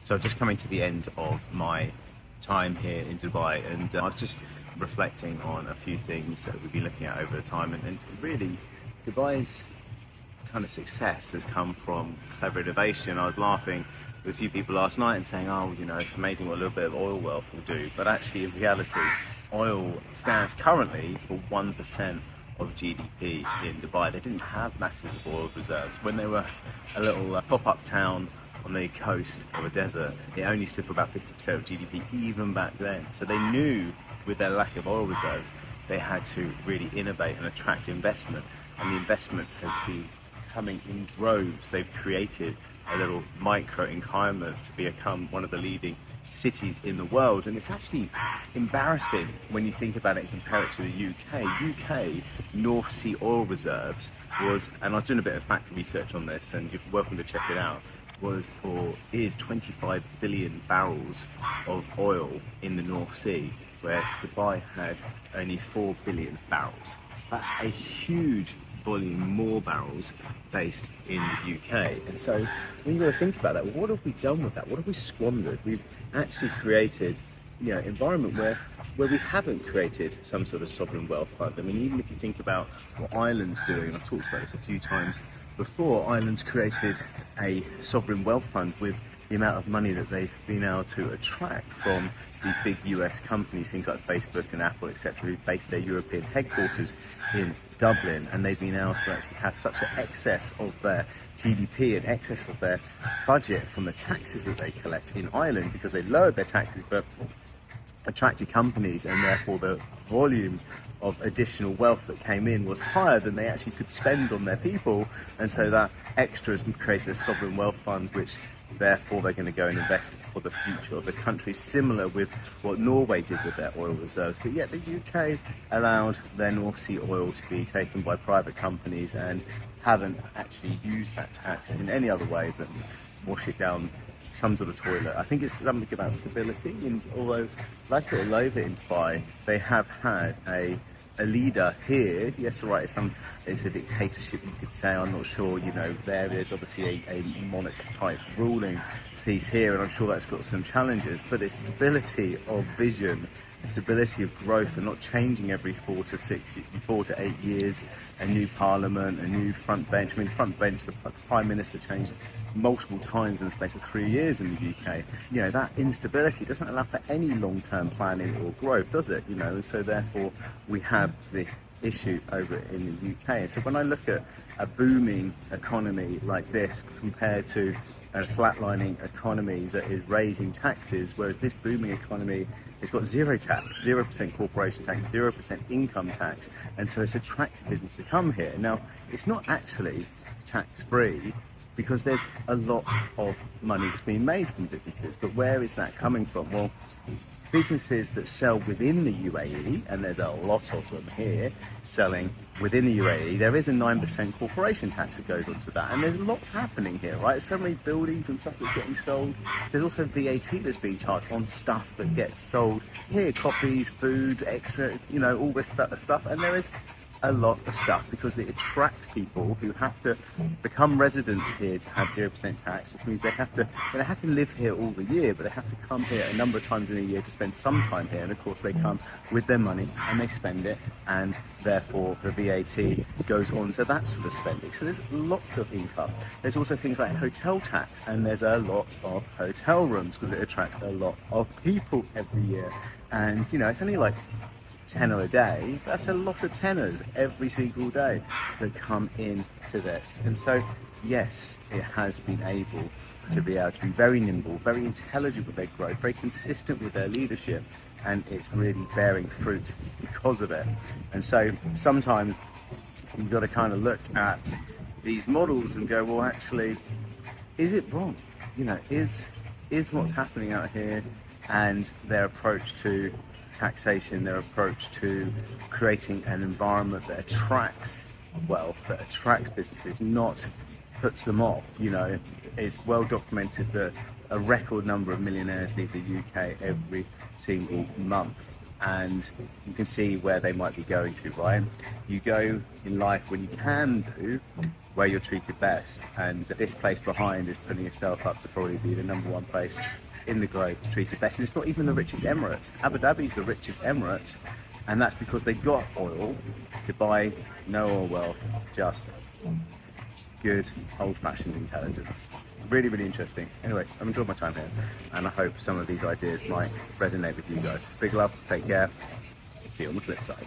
So just coming to the end of my time here in Dubai, and I was just reflecting on a few things that we've been looking at over the time, and really Dubai's kind of success has come from clever innovation. I was laughing with a few people last night and saying, oh, you know, it's amazing what a little bit of oil wealth will do, but actually in reality oil stands currently for 1% of GDP in Dubai. They didn't have massive oil reserves. When they were a little pop-up town on the coast of a desert, it only stood for about 50% of GDP even back then. So they knew with their lack of oil reserves, they had to really innovate and attract investment. And the investment has been coming in droves. They've created a little micro environment to become one of the leading cities in the world, and it's actually embarrassing when you think about it and compare it to the UK North Sea oil reserves was, and I was doing a bit of fact research on this and you're welcome to check it out, is 25 billion barrels of oil in the North Sea, whereas Dubai had only 4 billion barrels. That's a huge volume, more barrels based in the UK. And so when you got to think about that, what have we done with that? What have we squandered? We've actually created, you know, environment where we haven't created some sort of sovereign wealth fund. I mean, even if you think about what Ireland's doing, I've talked about this a few times before, Ireland's created a sovereign wealth fund with the amount of money that they've been able to attract from these big US companies, things like Facebook and Apple, etc., who base their European headquarters in Dublin, and they've been able to actually have such an excess of their GDP and excess of their budget from the taxes that they collect in Ireland, because they lowered their taxes but attracted companies, and therefore the volume of additional wealth that came in was higher than they actually could spend on their people. And so that extra has created a sovereign wealth fund, which therefore they're going to go and invest for the future of the country, similar with what Norway did with their oil reserves. But yet the UK allowed their North Sea oil to be taken by private companies and haven't actually used that tax in any other way than wash it down some sort of toilet. I think it's something about stability, and although like it or loathe it in Dubai, they have had a leader here. Yes, all right, it's a dictatorship, you could say. I'm not sure, you know, there is obviously a monarch type ruling piece here, and I'm sure that's got some challenges, but it's stability of vision, stability of growth, and not changing every 4 to 8 years, a new parliament, a new front bench. I mean, front bench, the prime minister changed multiple times in the space of 3 years in the UK. You know, that instability doesn't allow for any long-term planning or growth, does it? You know, and so therefore we have this issue over in the UK. And so when I look at a booming economy like this compared to a flatlining economy that is raising taxes, whereas this booming economy has got zero tax, 0% corporation tax, 0% income tax, and so it's attracting business to come here. Now, it's not actually tax-free, because there's a lot of money that's being made from businesses, but where is that coming from? Well, businesses that sell within the UAE, and there's a lot of them here selling within the UAE, there is a 9% corporation tax that goes onto that, and there's lots happening here, right? So many buildings and stuff that's getting sold. There's also VAT that's being charged on stuff that gets sold here, coffees, food, extra, you know, all this stuff, and there is a lot of stuff because they attract people who have to become residents here to have 0% tax, which means they have to live here all the year, but they have to come here a number of times in a year to spend some time here. And of course they come with their money and they spend it, and therefore the VAT goes on to that sort of spending. So there's lots of income. There's also things like hotel tax, and there's a lot of hotel rooms because it attracts a lot of people every year. And you know, it's only like tenner a day. That's a lot of tenors every single day that come into this. And so yes, it has been able to be very nimble, very intelligent with their growth, very consistent with their leadership, and it's really bearing fruit because of it. And so sometimes you've got to kind of look at these models and go, well, actually, is it wrong? You know, is what's happening out here and their approach to taxation, their approach to creating an environment that attracts wealth, that attracts businesses, not puts them off. You know, it's well documented that a record number of millionaires leave the UK every single month. and you can see where they might be going to, right? You go in life when you can do where you're treated best, and this place behind is putting itself up to probably be the #1 place in the globe treated best. And it's not even the richest emirate. Abu Dhabi is the richest emirate, and that's because they've got oil. Dubai, no oil wealth, just good old-fashioned intelligence. Really, really interesting. Anyway, I've enjoyed my time here, and I hope some of these ideas might resonate with you guys. Big love, take care, see you on the flip side.